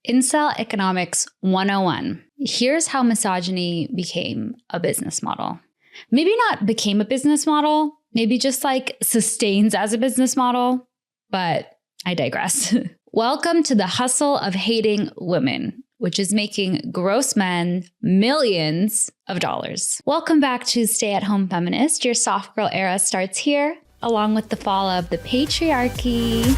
Incel Economics 101. Here's how misogyny became a business model. Maybe not became a business model, maybe just like sustains as a business model, but I digress. Welcome to the hustle of hating women, which is making gross men millions of dollars. Welcome back to Stay at Home Feminist. Your soft girl era starts here, along with the fall of the patriarchy.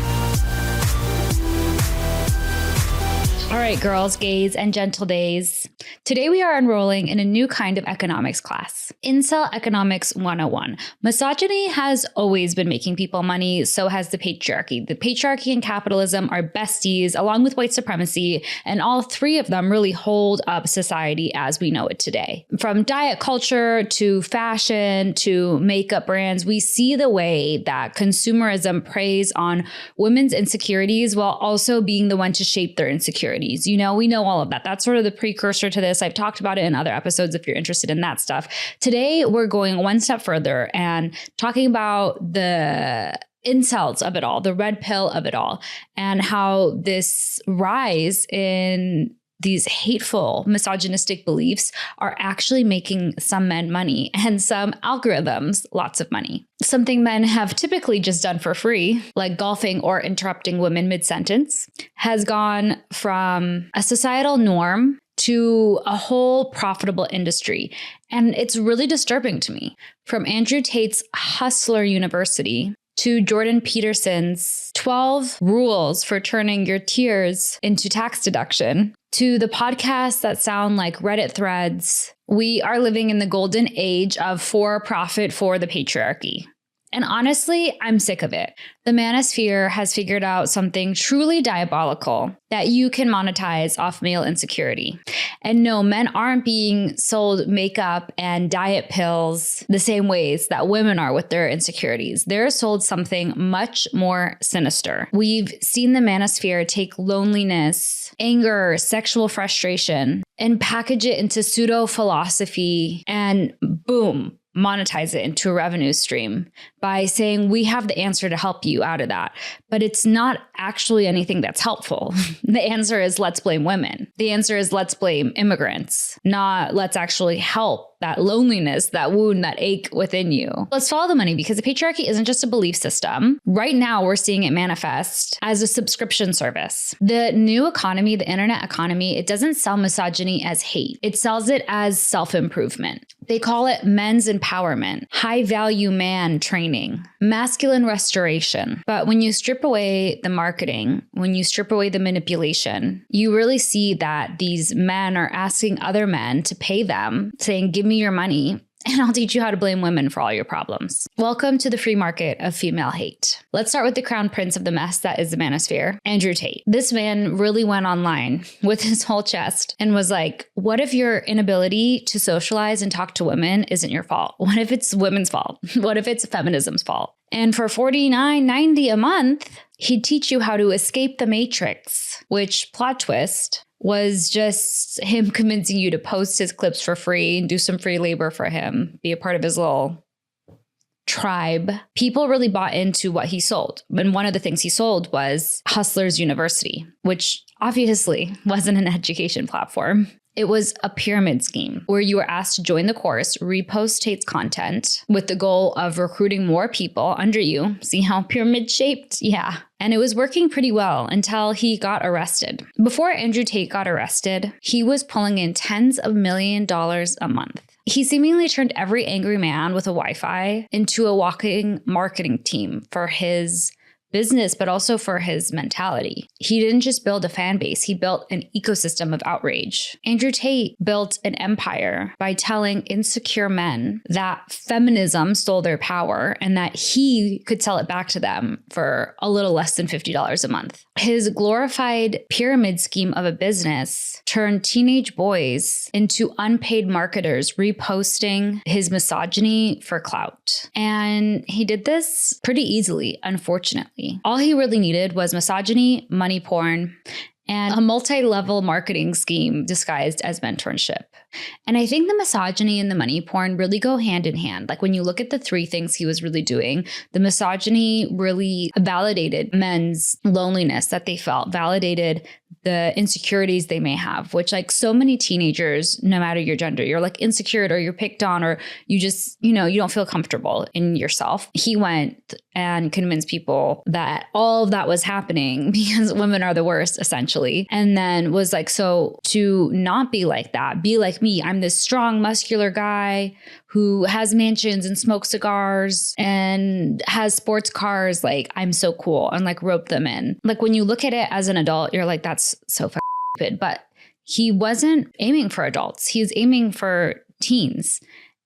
All right, girls, gays, and gentle days. Today we are enrolling in a new kind of economics class, Incel Economics 101. Misogyny has always been making people money, so has the patriarchy. The patriarchy and capitalism are besties, along with white supremacy, and all three of them really hold up society as we know it today. From diet culture to fashion to makeup brands, we see the way that consumerism preys on women's insecurities while also being the one to shape their insecurities. You know, we know all of that. That's sort of the precursor to this. I've talked about it in other episodes if you're interested in that stuff. Today, we're going one step further and talking about the incels of it all, the red pill of it all, and how this rise in these hateful, misogynistic beliefs are actually making some men money and some algorithms lots of money. Something men have typically just done for free, like golfing or interrupting women mid-sentence, has gone from a societal norm to a whole profitable industry. And it's really disturbing to me. From Andrew Tate's Hustler University to Jordan Peterson's 12 rules for turning your tears into tax deduction, to the podcasts that sound like Reddit threads, we are living in the golden age of for profit for the patriarchy. And honestly, I'm sick of it. The Manosphere has figured out something truly diabolical, that you can monetize off male insecurity. And no, men aren't being sold makeup and diet pills the same ways that women are with their insecurities. They're sold something much more sinister. We've seen the Manosphere take loneliness, anger, sexual frustration, and package it into pseudo philosophy and boom, monetize it into a revenue stream by saying we have the answer to help you out of that. But it's not actually anything that's helpful. The answer is let's blame women. The answer is let's blame immigrants, not let's actually help that loneliness, that wound, that ache within you. Let's follow the money because the patriarchy isn't just a belief system. Right now, we're seeing it manifest as a subscription service. The new economy, the internet economy, it doesn't sell misogyny as hate. It sells it as self-improvement. They call it men's empowerment, high-value man training, masculine restoration. But when you strip away the marketing, when you strip away the manipulation, you really see that these men are asking other men to pay them, saying, give me your money and I'll teach you how to blame women for all your problems. Welcome to the free market of female hate. Let's start with the crown prince of the mess that is the Manosphere, Andrew Tate. This man really went online with his whole chest and was like, what if your inability to socialize and talk to women isn't your fault? What if it's women's fault? What if it's feminism's fault? And for $49.90 a month, he'd teach you how to escape the matrix, which, plot twist, was just him convincing you to post his clips for free and do some free labor for him, be a part of his little tribe. People really bought into what he sold. And one of the things he sold was Hustlers University, which obviously wasn't an education platform. It was a pyramid scheme where you were asked to join the course, repost Tate's content with the goal of recruiting more people under you. See how pyramid shaped? Yeah. And it was working pretty well until he got arrested. Before Andrew Tate got arrested, he was pulling in tens of millions of dollars a month. He seemingly turned every angry man with a Wi-Fi into a walking marketing team for his business, but also for his mentality. He didn't just build a fan base, he built an ecosystem of outrage. Andrew Tate built an empire by telling insecure men that feminism stole their power and that he could sell it back to them for a little less than $50 a month. His glorified pyramid scheme of a business turned teenage boys into unpaid marketers reposting his misogyny for clout. And he did this pretty easily, unfortunately. All he really needed was misogyny, money porn, and a multi-level marketing scheme disguised as mentorship. And I think the misogyny and the money porn really go hand in hand. Like when you look at the three things he was really doing, the misogyny really validated men's loneliness that they felt, validated the insecurities they may have, which like so many teenagers, no matter your gender, you're like insecure or you're picked on or you just, you don't feel comfortable in yourself. He went and convinced people that all of that was happening because women are the worst, essentially. And then was like, so to not be like that, be like me. I'm this strong, muscular guy who has mansions and smokes cigars and has sports cars. Like, I'm so cool, and like rope them in. Like when you look at it as an adult, you're like, that's so stupid. But he wasn't aiming for adults. He was aiming for teens.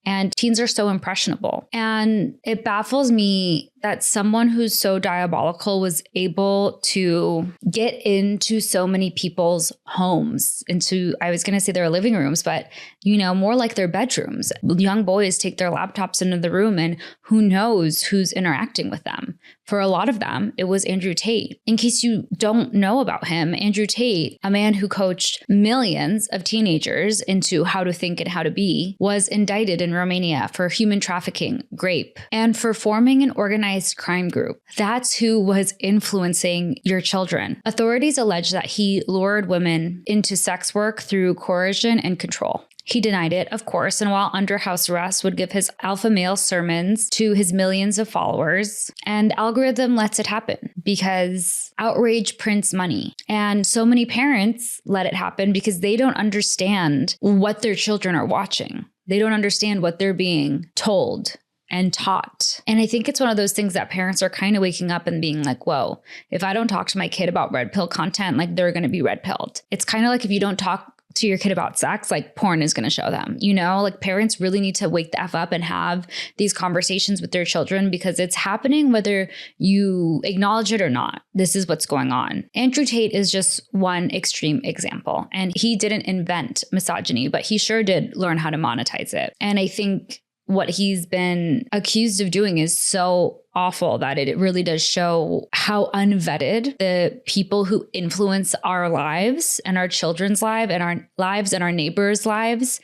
And teens are so impressionable. And it baffles me that someone who's so diabolical was able to get into so many people's homes, I was going to say their living rooms, but, more like their bedrooms. Young boys take their laptops into the room and who knows who's interacting with them. For a lot of them, it was Andrew Tate. In case you don't know about him, Andrew Tate, a man who coached millions of teenagers into how to think and how to be, was indicted in Romania for human trafficking, rape, and for forming an organized crime group. That's who was influencing your children. Authorities allege that he lured women into sex work through coercion and control. He denied it, of course, and while under house arrest would give his alpha male sermons to his millions of followers. And the algorithm lets it happen because outrage prints money. And so many parents let it happen because they don't understand what their children are watching. They don't understand what they're being told and taught. And I think it's one of those things that parents are kind of waking up and being like, whoa, if I don't talk to my kid about red pill content, like they're going to be red pilled. It's kind of like if you don't talk to your kid about sex, like porn is going to show them, like parents really need to wake the F up and have these conversations with their children because it's happening whether you acknowledge it or not. This is what's going on. Andrew Tate is just one extreme example, and he didn't invent misogyny, but he sure did learn how to monetize it. And I think what he's been accused of doing is so awful that it really does show how unvetted the people who influence our lives and our children's lives and our neighbors' lives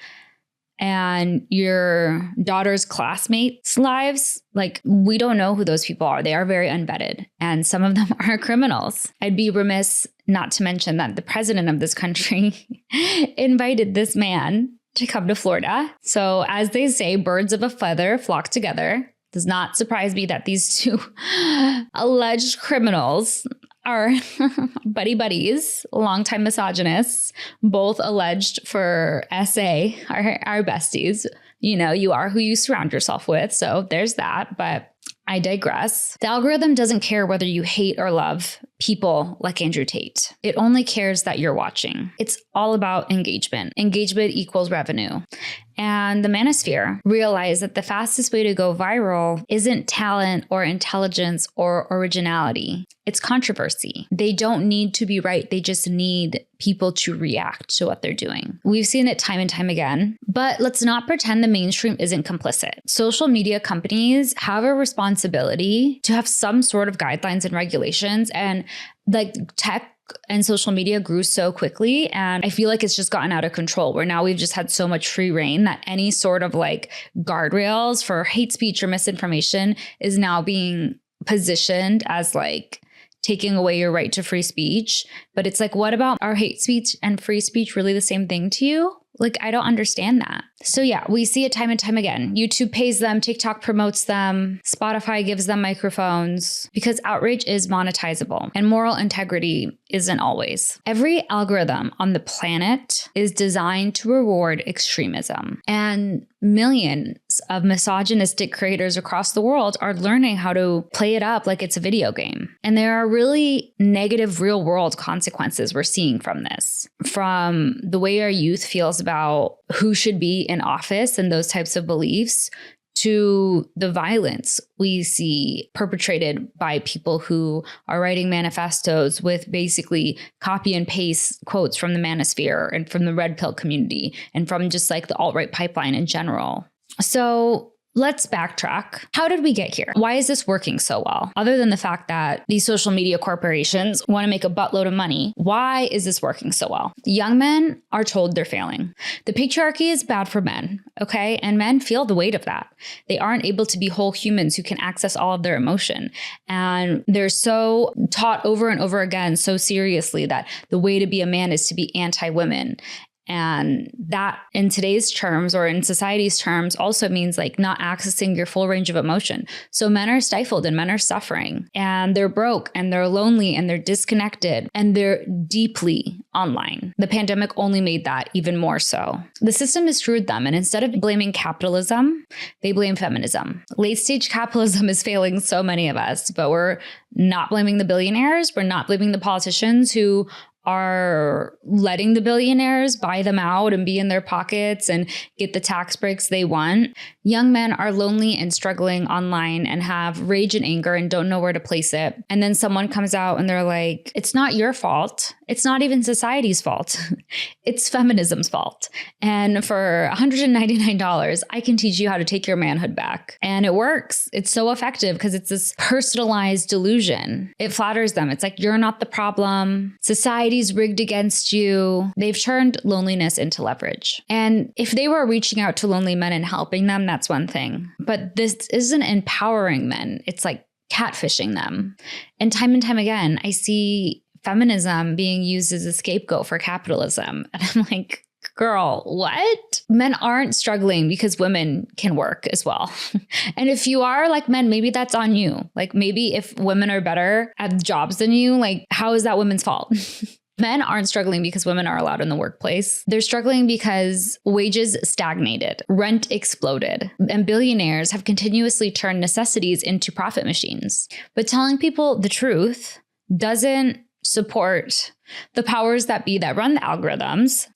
and your daughter's classmates' lives. Like, we don't know who those people are. They are very unvetted, and some of them are criminals. I'd be remiss not to mention that the president of this country invited this man to come to Florida. So as they say, birds of a feather flock together. Does not surprise me that these two alleged criminals are buddies, longtime misogynists, both alleged for SA, our besties. You are who you surround yourself with. So there's that. But I digress. The algorithm doesn't care whether you hate or love people like Andrew Tate. It only cares that you're watching. It's all about engagement. Engagement equals revenue. And the Manosphere realized that the fastest way to go viral isn't talent or intelligence or originality. It's controversy. They don't need to be right. They just need people to react to what they're doing. We've seen it time and time again, but let's not pretend the mainstream isn't complicit. Social media companies have a responsibility to have some sort of guidelines and regulations, and like tech and social media grew so quickly, and I feel like it's just gotten out of control, where now we've just had so much free reign that any sort of like guardrails for hate speech or misinformation is now being positioned as like taking away your right to free speech. But it's like, what about our hate speech and free speech really the same thing to you? Like, I don't understand that. So yeah, we see it time and time again. YouTube pays them, TikTok promotes them, Spotify gives them microphones, because outrage is monetizable and moral integrity isn't always. Every algorithm on the planet is designed to reward extremism, and millions of misogynistic creators across the world are learning how to play it up like it's a video game. And there are really negative real world consequences we're seeing from this, from the way our youth feels about who should be in office and those types of beliefs, to the violence we see perpetrated by people who are writing manifestos with basically copy and paste quotes from the Manosphere and from the red pill community and from just like the alt-right pipeline in general. So let's backtrack. How did we get here? Why is this working so well? Other than the fact that these social media corporations want to make a buttload of money, why is this working so well? Young men are told they're failing. The patriarchy is bad for men, okay? And men feel the weight of that. They aren't able to be whole humans who can access all of their emotion. And they're so taught over and over again so seriously that the way to be a man is to be anti-women. And that in today's terms or in society's terms also means like not accessing your full range of emotion. So men are stifled and men are suffering and they're broke and they're lonely and they're disconnected and they're deeply online. The pandemic only made that even more so. The system has screwed them, and instead of blaming capitalism, they blame feminism. Late stage capitalism is failing so many of us, but we're not blaming the billionaires. We're not blaming the politicians who are letting the billionaires buy them out and be in their pockets and get the tax breaks they want. Young men are lonely and struggling online and have rage and anger and don't know where to place it. And then someone comes out and they're like, it's not your fault. It's not even society's fault. It's feminism's fault. And for $199, I can teach you how to take your manhood back. And it works. It's so effective because it's this personalized delusion. It flatters them. It's like, you're not the problem. Society's rigged against you. They've turned loneliness into leverage. And if they were reaching out to lonely men and helping them, that's one thing. But this isn't empowering men. It's like catfishing them. And time again, I see feminism being used as a scapegoat for capitalism. And I'm like, girl, what? Men aren't struggling because women can work as well. And if you are like men, maybe that's on you. Like maybe if women are better at jobs than you, like how is that women's fault? Men aren't struggling because women are allowed in the workplace. They're struggling because wages stagnated, rent exploded, and billionaires have continuously turned necessities into profit machines. But telling people the truth doesn't support the powers that be that run the algorithms.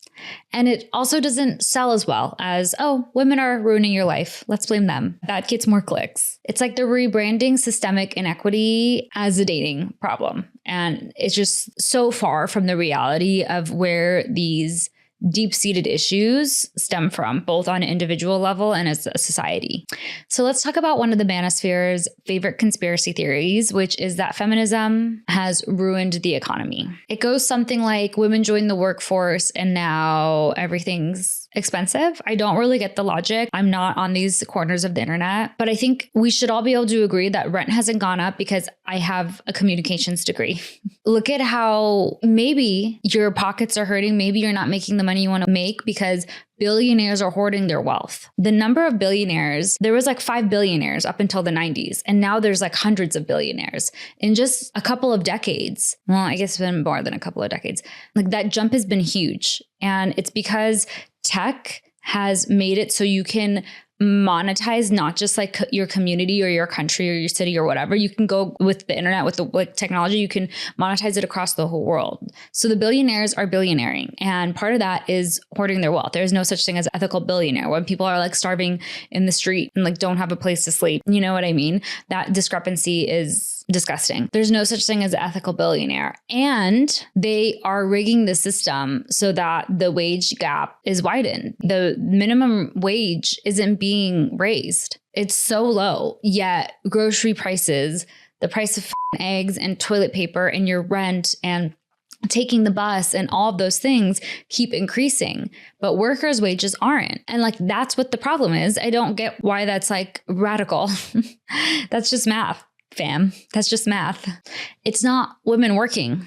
And it also doesn't sell as well as, oh, women are ruining your life. Let's blame them. That gets more clicks. It's like they're rebranding systemic inequity as a dating problem. And it's just so far from the reality of where these deep-seated issues stem from, both on an individual level and as a society. So let's talk about one of the Manosphere's favorite conspiracy theories, which is that feminism has ruined the economy. It goes something like women join the workforce and now everything's expensive. I don't really get the logic. I'm not on these corners of the internet, but I think we should all be able to agree that rent hasn't gone up because I have a communications degree. Look at how maybe your pockets are hurting. Maybe you're not making the money you want to make because billionaires are hoarding their wealth. The number of billionaires, there was like 5 billionaires up until the 90s. And now there's like hundreds of billionaires in just a couple of decades. Well, I guess it's been more than a couple of decades. Like that jump has been huge. And it's because tech has made it so you can monetize not just like your community or your country or your city or whatever. You can go with the internet, with the technology, you can monetize it across the whole world. So the billionaires are billionairing, and part of that is hoarding their wealth. There's no such thing as ethical billionaire when people are like starving in the street and like don't have a place to sleep. You know what I mean? That discrepancy is disgusting. There's no such thing as an ethical billionaire. And they are rigging the system so that the wage gap is widened. The minimum wage isn't being raised. It's so low, yet grocery prices, the price of eggs and toilet paper and your rent and taking the bus and all of those things keep increasing, but workers' wages aren't. And like, that's what the problem is. I don't get why that's like radical. That's just math. Fam, that's just math. It's not women working.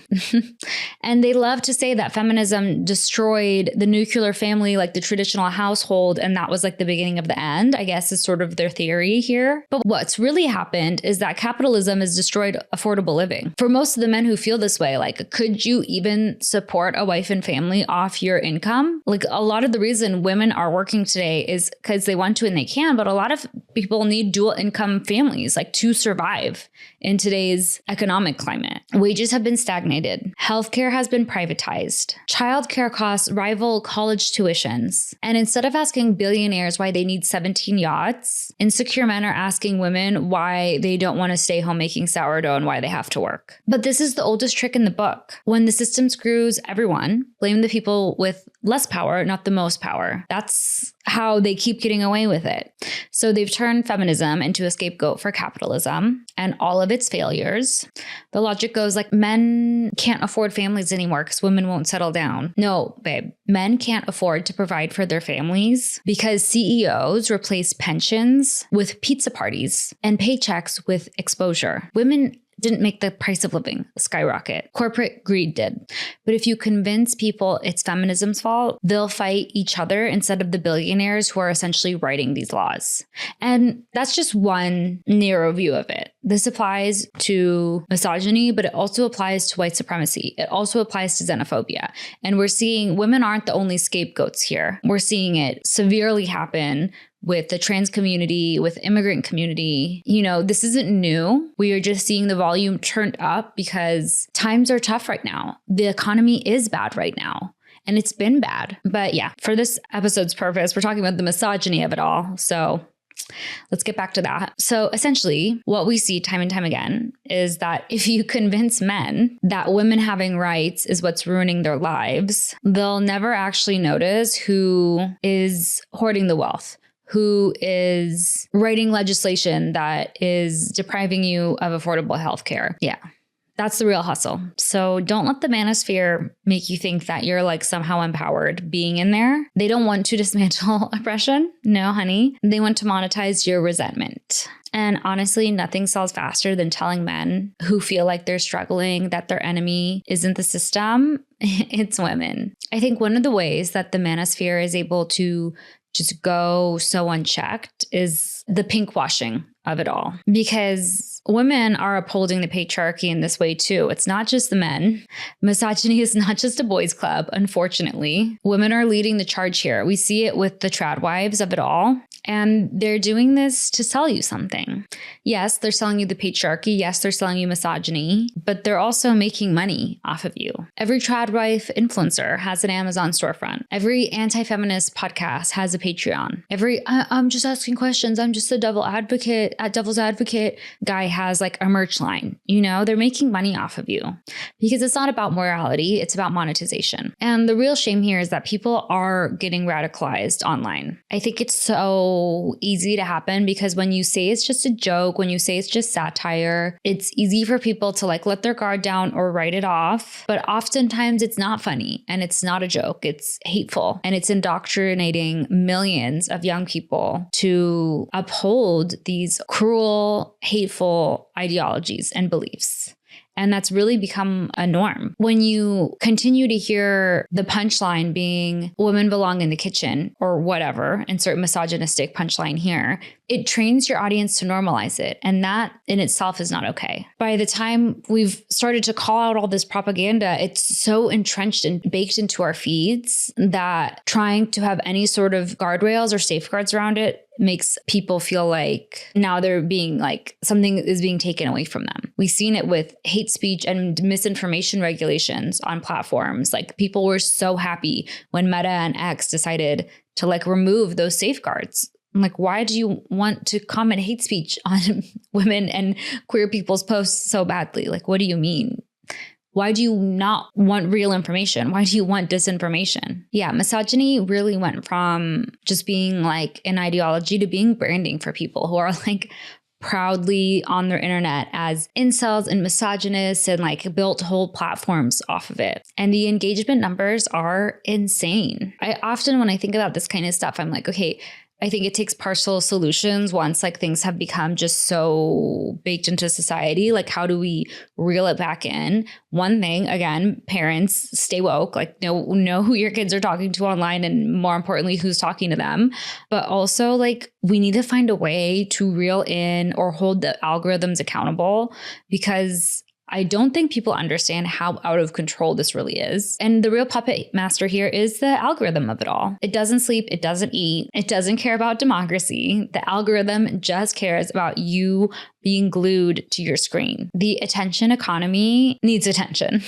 And they love to say that feminism destroyed the nuclear family, like the traditional household, and that was like the beginning of the end, I guess is sort of their theory here. But what's really happened is that capitalism has destroyed affordable living. For most of the men who feel this way, like, could you even support a wife and family off your income? Like, a lot of the reason women are working today is because they want to and they can, but a lot of people need dual income families, like, to survive in today's economic climate. Wages have been stagnated. Healthcare has been privatized. Childcare costs rival college tuitions. And instead of asking billionaires why they need 17 yachts, insecure men are asking women why they don't want to stay home making sourdough and why they have to work. But this is the oldest trick in the book. When the system screws everyone, blame the people with less power, not the most power. That's how they keep getting away with it. So they've turned feminism into a scapegoat for capitalism and all of its failures. The logic goes like, men can't afford families anymore because women won't settle down. No, babe, men can't afford to provide for their families because CEOs replace pensions with pizza parties and paychecks with exposure. Women didn't make the price of living skyrocket. Corporate greed did. But if you convince people it's feminism's fault, they'll fight each other instead of the billionaires who are essentially writing these laws. And that's just one narrow view of it. This applies to misogyny, but it also applies to white supremacy. It also applies to xenophobia. And we're seeing women aren't the only scapegoats here. We're seeing it severely happen with the trans community, with immigrant community. You know, this isn't new. We are just seeing the volume turned up because times are tough right now. The economy is bad right now. And it's been bad. But yeah, for this episode's purpose, we're talking about the misogyny of it all. So let's get back to that. So essentially, what we see time and time again is that if you convince men that women having rights is what's ruining their lives, they'll never actually notice who is hoarding the wealth, who is writing legislation that is depriving you of affordable healthcare. Yeah, that's the real hustle. So don't let the manosphere make you think that you're like somehow empowered being in there. They don't want to dismantle oppression. No, honey. They want to monetize your resentment. And honestly, nothing sells faster than telling men who feel like they're struggling that their enemy isn't the system. It's women. I think one of the ways that the manosphere is able to just go so unchecked is the pink washing of it all, because women are upholding the patriarchy in this way too. It's not just the men. Misogyny is not just a boys' club, unfortunately. Women are leading the charge here. We see it with the trad wives of it all. And they're doing this to sell you something. Yes, they're selling you the patriarchy. Yes, they're selling you misogyny, but they're also making money off of you. Every trad wife influencer has an Amazon storefront. Every anti-feminist podcast has a Patreon. Every I'm just asking questions, I'm just a devil's advocate guy has like a merch line. You know, they're making money off of you because it's not about morality. It's about monetization. And the real shame here is that people are getting radicalized online. I think it's so easy to happen because when you say it's just a joke, when you say it's just satire, it's easy for people to like let their guard down or write it off. But oftentimes it's not funny and it's not a joke. It's hateful and it's indoctrinating millions of young people to uphold these cruel, hateful ideologies and beliefs. And that's really become a norm. When you continue to hear the punchline being women belong in the kitchen or whatever, insert misogynistic punchline here, it trains your audience to normalize it. And that in itself is not okay. By the time we've started to call out all this propaganda, it's so entrenched and baked into our feeds that trying to have any sort of guardrails or safeguards around it makes people feel like now they're being like something is being taken away from them. We've seen it with hate speech and misinformation regulations on platforms. Like people were so happy when Meta and X decided to like remove those safeguards. I'm like, why do you want to comment hate speech on women and queer people's posts so badly? Like, what do you mean? Why do you not want real information? Why do you want disinformation? Yeah, misogyny really went from just being like an ideology to being branding for people who are like proudly on their internet as incels and misogynists and like built whole platforms off of it. And the engagement numbers are insane. I often, when I think about this kind of stuff, I'm like, okay, I think it takes partial solutions once like things have become just so baked into society. Like, how do we reel it back in? One thing, again, parents, stay woke, like know who your kids are talking to online and more importantly, who's talking to them. But also like we need to find a way to reel in or hold the algorithms accountable, because I don't think people understand how out of control this really is. And the real puppet master here is the algorithm of it all. It doesn't sleep. It doesn't eat. It doesn't care about democracy. The algorithm just cares about you being glued to your screen. The attention economy needs attention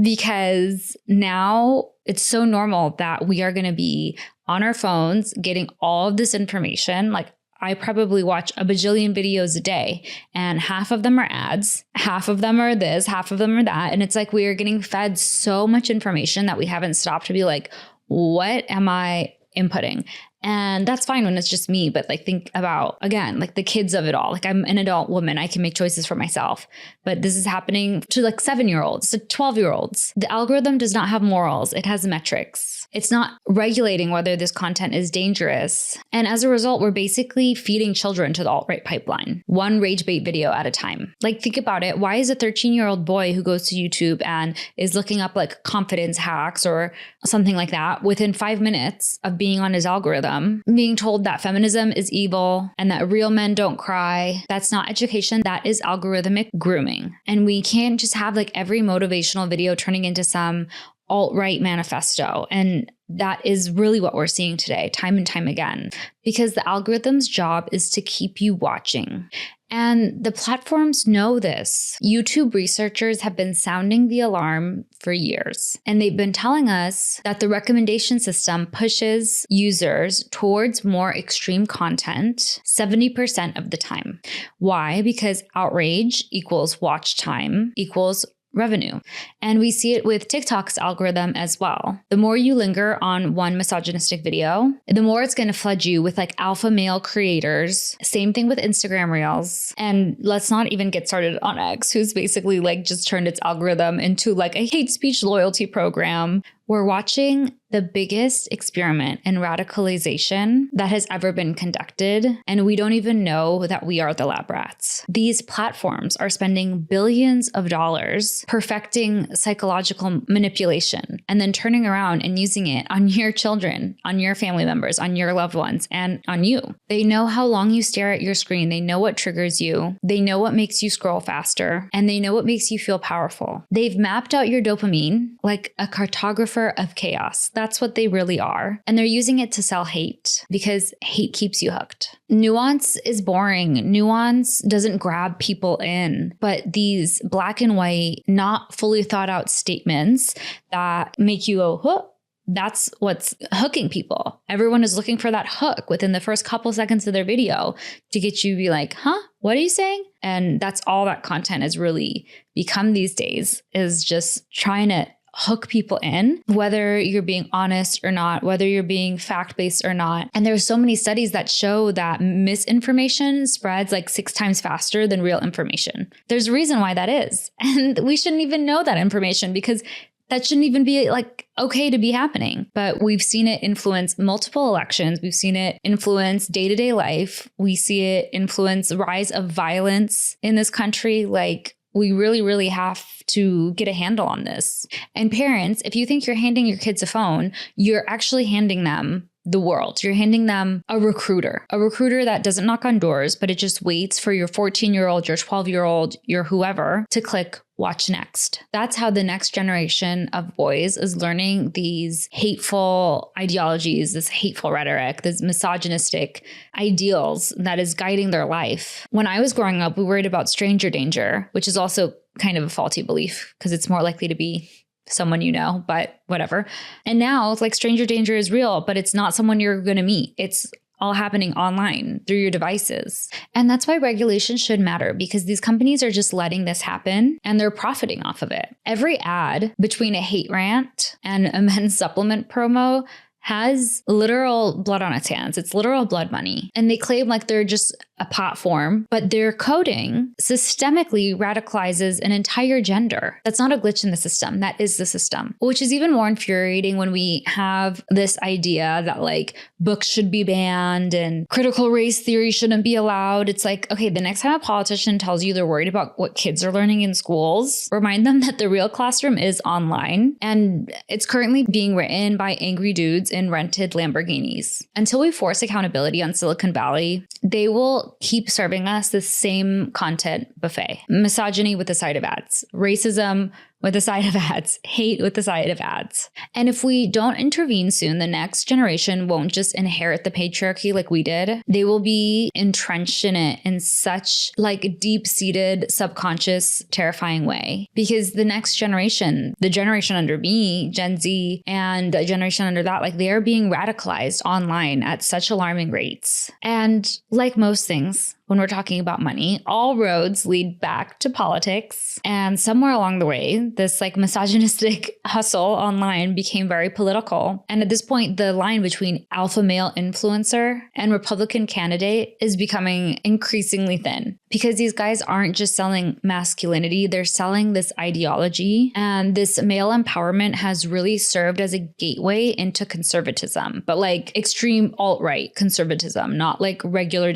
because now it's so normal that we are going to be on our phones getting all of this information. Like, I probably watch a bajillion videos a day and half of them are ads, half of them are this, half of them are that. And it's like we are getting fed so much information that we haven't stopped to be like, what am I inputting? And that's fine when it's just me. But like, think about, again, like the kids of it all. Like, I'm an adult woman. I can make choices for myself. But this is happening to like 7-year-olds, to 12-year-olds. The algorithm does not have morals. It has metrics. It's not regulating whether this content is dangerous. And as a result, we're basically feeding children to the alt-right pipeline, one rage bait video at a time. Like, think about it. Why is a 13-year-old boy who goes to YouTube and is looking up like confidence hacks or something like that within 5 minutes of being on his algorithm, being told that feminism is evil and that real men don't cry? That's not education. That is algorithmic grooming. And we can't just have like every motivational video turning into some alt-right manifesto. And that is really what we're seeing today, time and time again, because the algorithm's job is to keep you watching. And the platforms know this. YouTube researchers have been sounding the alarm for years, and they've been telling us that the recommendation system pushes users towards more extreme content 70% of the time. Why? Because outrage equals watch time equals revenue. And we see it with TikTok's algorithm as well. The more you linger on one misogynistic video, the more it's going to flood you with like alpha male creators. Same thing with Instagram Reels. And let's not even get started on X, who's basically like just turned its algorithm into like a hate speech loyalty program. We're watching the biggest experiment in radicalization that has ever been conducted, and we don't even know that we are the lab rats. These platforms are spending billions of dollars perfecting psychological manipulation and then turning around and using it on your children, on your family members, on your loved ones, and on you. They know how long you stare at your screen. They know what triggers you. They know what makes you scroll faster, and they know what makes you feel powerful. They've mapped out your dopamine like a cartographer of chaos. That's what they really are. And they're using it to sell hate because hate keeps you hooked. Nuance is boring. Nuance doesn't grab people in. But these black and white, not fully thought out statements that make you go, huh? That's what's hooking people. Everyone is looking for that hook within the first couple seconds of their video to get you to be like, huh? What are you saying? And that's all that content has really become these days, is just trying to hook people in, whether you're being honest or not, whether you're being fact-based or not. And there's so many studies that show that misinformation spreads like 6 times faster than real information. There's a reason why that is. And we shouldn't even know that information because that shouldn't even be like okay to be happening. But we've seen it influence multiple elections. We've seen it influence day-to-day life. We see it influence the rise of violence in this country. Like, we really, really have to get a handle on this. And parents, if you think you're handing your kids a phone, you're actually handing them the world. You're handing them a recruiter that doesn't knock on doors, but it just waits for your 14-year-old, your 12-year-old, your whoever to click watch next. That's how the next generation of boys is learning these hateful ideologies, this hateful rhetoric, this misogynistic ideals that is guiding their life. When I was growing up, we worried about stranger danger, which is also kind of a faulty belief because it's more likely to be someone you know, but whatever. And now it's like stranger danger is real, but it's not someone you're going to meet. It's all happening online through your devices. And that's why regulation should matter, because these companies are just letting this happen and they're profiting off of it. Every ad between a hate rant and a men's supplement promo has literal blood on its hands. It's literal blood money. And they claim like they're just a platform, but their coding systemically radicalizes an entire gender. That's not a glitch in the system. That is the system, which is even more infuriating when we have this idea that like books should be banned and critical race theory shouldn't be allowed. It's like, okay, the next time a politician tells you they're worried about what kids are learning in schools, remind them that the real classroom is online and it's currently being written by angry dudes in rented Lamborghinis. Until we force accountability on Silicon Valley, they will keep serving us the same content buffet. Misogyny with the side of ads, racism with the side of ads, hate with the side of ads. And if we don't intervene soon, the next generation won't just inherit the patriarchy like we did. They will be entrenched in it in such like deep-seated, subconscious, terrifying way. Because the next generation, the generation under me, Gen Z, and the generation under that, like they're being radicalized online at such alarming rates. And like most things, when we're talking about money. All roads lead back to politics. And somewhere along the way, this like misogynistic hustle online became very political. And at this point, the line between alpha male influencer and Republican candidate is becoming increasingly thin, because these guys aren't just selling masculinity, they're selling this ideology. And this male empowerment has really served as a gateway into conservatism, but like extreme alt-right conservatism, not like regular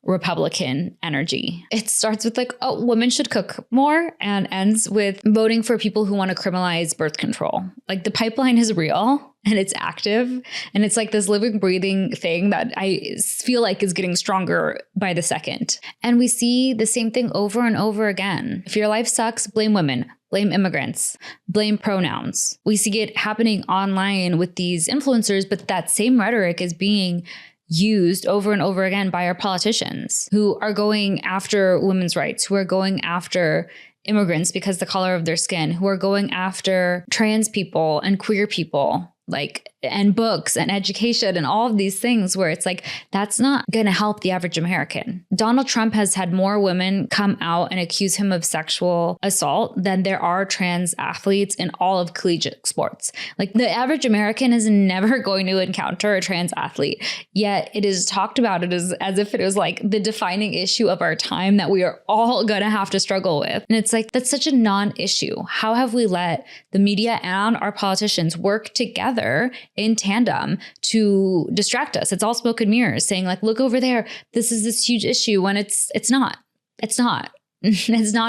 Republican energy. It starts with like, oh, women should cook more, and ends with voting for people who want to criminalize birth control. Like the pipeline is real and it's active, and it's like this living, breathing thing that I feel like is getting stronger by the second. And we see the same thing over and over again. If your life sucks, blame women. Blame immigrants, blame pronouns. We see it happening online with these influencers, but that same rhetoric is being used over and over again by our politicians who are going after women's rights, who are going after immigrants because of the color of their skin, who are going after trans people and queer people, like, and books and education and all of these things, where it's like, that's not going to help the average American. Donald Trump has had more women come out and accuse him of sexual assault than there are trans athletes in all of collegiate sports. Like the average American is never going to encounter a trans athlete, yet it is talked about as if it was like the defining issue of our time that we are all going to have to struggle with. And it's like, that's such a non-issue. How have we let the media and our politicians work together in tandem to distract us? It's all smoke and mirrors saying like, look over there, this is this huge issue, when it's not. It's not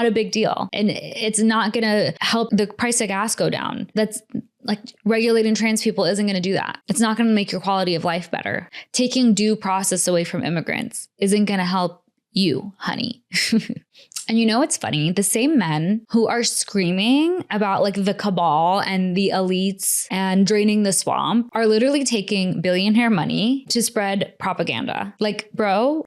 a big deal. And it's not going to help the price of gas go down. That's like regulating trans people isn't going to do that. It's not going to make your quality of life better. Taking due process away from immigrants isn't going to help you, honey. And you know, it's funny, the same men who are screaming about like the cabal and the elites and draining the swamp are literally taking billionaire money to spread propaganda. Like, bro,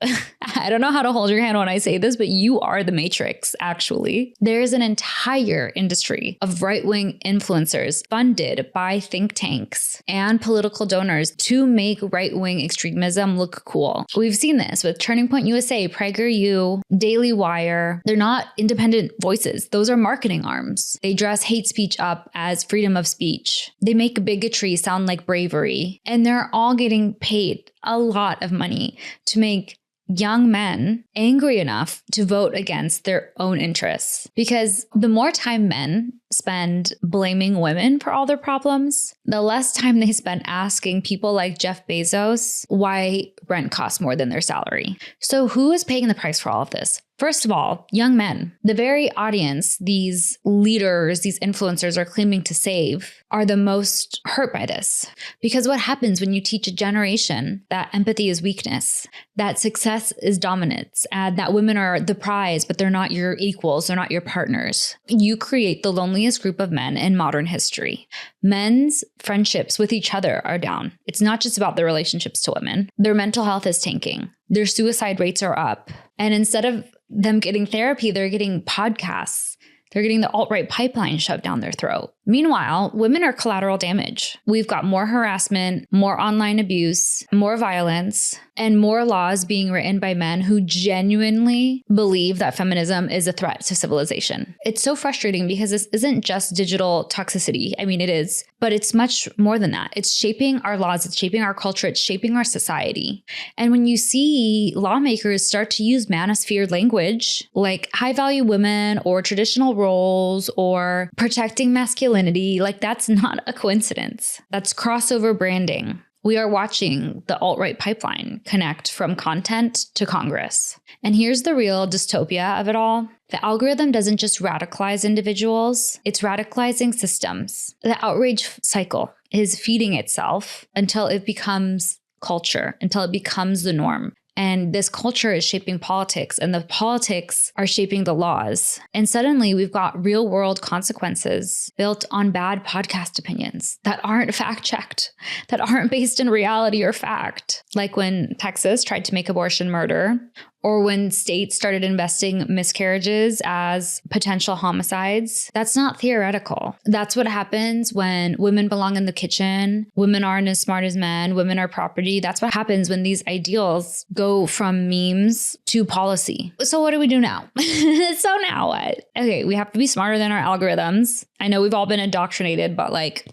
I don't know how to hold your hand when I say this, but you are the matrix, actually. There's an entire industry of right-wing influencers funded by think tanks and political donors to make right-wing extremism look cool. We've seen this with Turning Point USA, PragerU, Daily Wire. They're not independent voices. Those are marketing arms. They dress hate speech up as freedom of speech. They make bigotry sound like bravery. And they're all getting paid a lot of money to make young men angry enough to vote against their own interests. Because the more time men spend blaming women for all their problems, the less time they spend asking people like Jeff Bezos why rent costs more than their salary. So who is paying the price for all of this? First of all, young men. The very audience these leaders, these influencers are claiming to save are the most hurt by this. Because what happens when you teach a generation that empathy is weakness, that success is dominance, and that women are the prize, but they're not your equals, they're not your partners. You create the loneliest group of men in modern history. Men's friendships with each other are down. It's not just about their relationships to women. Their mental health is tanking. Their suicide rates are up. And instead of them getting therapy, they're getting podcasts. They're getting the alt-right pipeline shoved down their throat. Meanwhile, women are collateral damage. We've got more harassment, more online abuse, more violence, and more laws being written by men who genuinely believe that feminism is a threat to civilization. It's so frustrating because this isn't just digital toxicity. I mean, it is, but it's much more than that. It's shaping our laws, it's shaping our culture, it's shaping our society. And when you see lawmakers start to use manosphere language like high-value women or traditional roles or protecting masculinity, like that's not a coincidence. That's crossover branding. We are watching the alt-right pipeline connect from content to Congress. And here's the real dystopia of it all. The algorithm doesn't just radicalize individuals, it's radicalizing systems. The outrage cycle is feeding itself until it becomes culture, until it becomes the norm. And this culture is shaping politics, and the politics are shaping the laws. And suddenly we've got real world consequences built on bad podcast opinions that aren't fact checked, that aren't based in reality or fact. Like when Texas tried to make abortion murder, or when states started investing miscarriages as potential homicides. That's not theoretical. That's what happens when women belong in the kitchen, women aren't as smart as men, women are property. That's what happens when these ideals go from memes to policy. So what do we do now? So now what? Okay, we have to be smarter than our algorithms. I know we've all been indoctrinated, but like,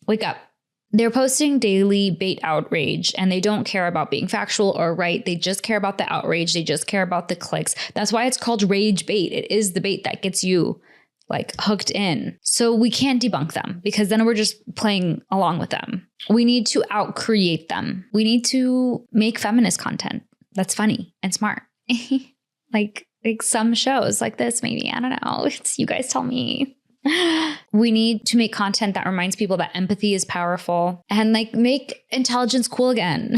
wake up. They're posting daily bait outrage and they don't care about being factual or right. They just care about the outrage. They just care about the clicks. That's why it's called rage bait. It is the bait that gets you like hooked in. So we can't debunk them because then we're just playing along with them. We need to outcreate them. We need to make feminist content that's funny and smart. like some shows like this, maybe. I don't know. It's you guys tell me. We need to make content that reminds people that empathy is powerful and like make intelligence cool again.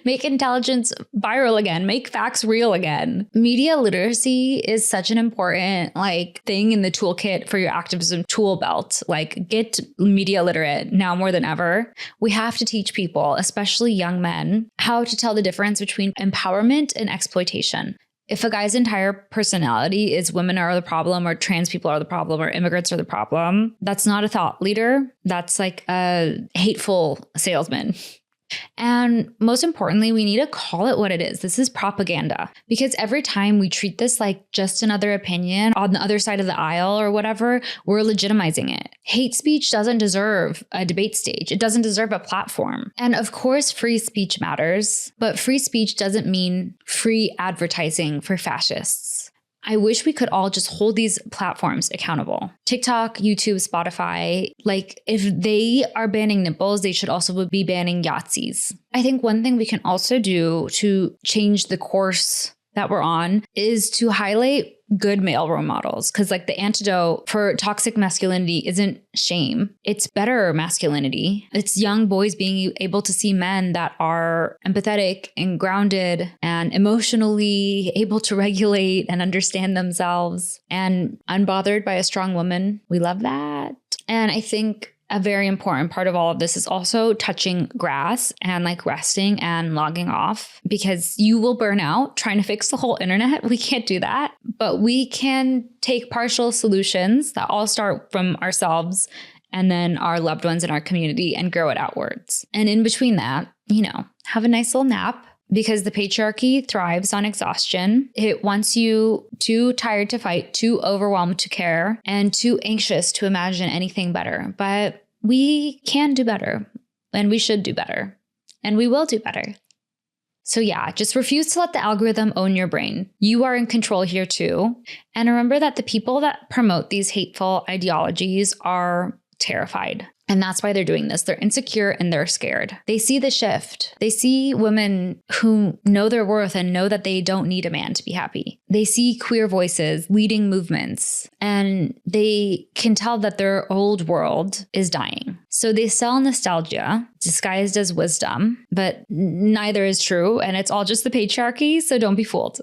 Make intelligence viral again. Make facts real again. Media literacy is such an important like thing in the toolkit for your activism tool belt. Like get media literate now more than ever. We have to teach people, especially young men, how to tell the difference between empowerment and exploitation. If a guy's entire personality is women are the problem or trans people are the problem or immigrants are the problem, that's not a thought leader. That's like a hateful salesman. And most importantly, we need to call it what it is. This is propaganda. Because every time we treat this like just another opinion on the other side of the aisle or whatever, we're legitimizing it. Hate speech doesn't deserve a debate stage. It doesn't deserve a platform. And of course, free speech matters, but free speech doesn't mean free advertising for fascists. I wish we could all just hold these platforms accountable. TikTok, YouTube, Spotify, like if they are banning nipples, they should also be banning Yahtzees. I think one thing we can also do to change the course that we're on is to highlight good male role models. Because like the antidote for toxic masculinity isn't shame. It's better masculinity. It's young boys being able to see men that are empathetic and grounded and emotionally able to regulate and understand themselves and unbothered by a strong woman. We love that. And I think a very important part of all of this is also touching grass and like resting and logging off because you will burn out trying to fix the whole internet. We can't do that, but we can take partial solutions that all start from ourselves and then our loved ones in our community and grow it outwards. And in between that, you know, have a nice little nap. Because the patriarchy thrives on exhaustion. It wants you too tired to fight, too overwhelmed to care, and too anxious to imagine anything better. But we can do better, and we should do better, and we will do better. So yeah, just refuse to let the algorithm own your brain. You are in control here too. And remember that the people that promote these hateful ideologies are terrified. And that's why they're doing this. They're insecure and they're scared. They see the shift. They see women who know their worth and know that they don't need a man to be happy. They see queer voices leading movements and they can tell that their old world is dying. So they sell nostalgia disguised as wisdom, but neither is true. And it's all just the patriarchy. So don't be fooled.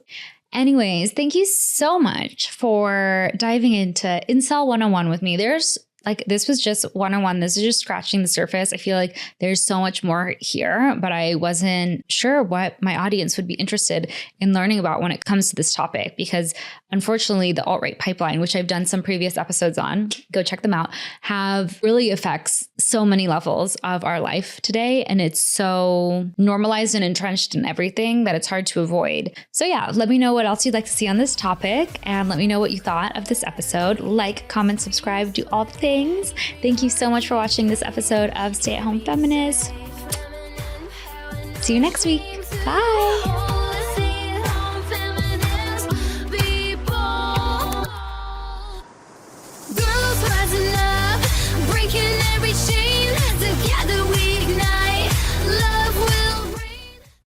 Anyways, thank you so much for diving into Incel 101 with me. This was just 101. This is just scratching the surface. I feel like there's so much more here, but I wasn't sure what my audience would be interested in learning about when it comes to this topic, because unfortunately the alt-right pipeline, which I've done some previous episodes on, go check them out, have really affects so many levels of our life today. And it's so normalized and entrenched in everything that it's hard to avoid. So yeah, let me know what else you'd like to see on this topic and let me know what you thought of this episode. Like, comment, subscribe, do all the things. Thank you so much for watching this episode of Stay at Home Feminist. See you next week. Bye.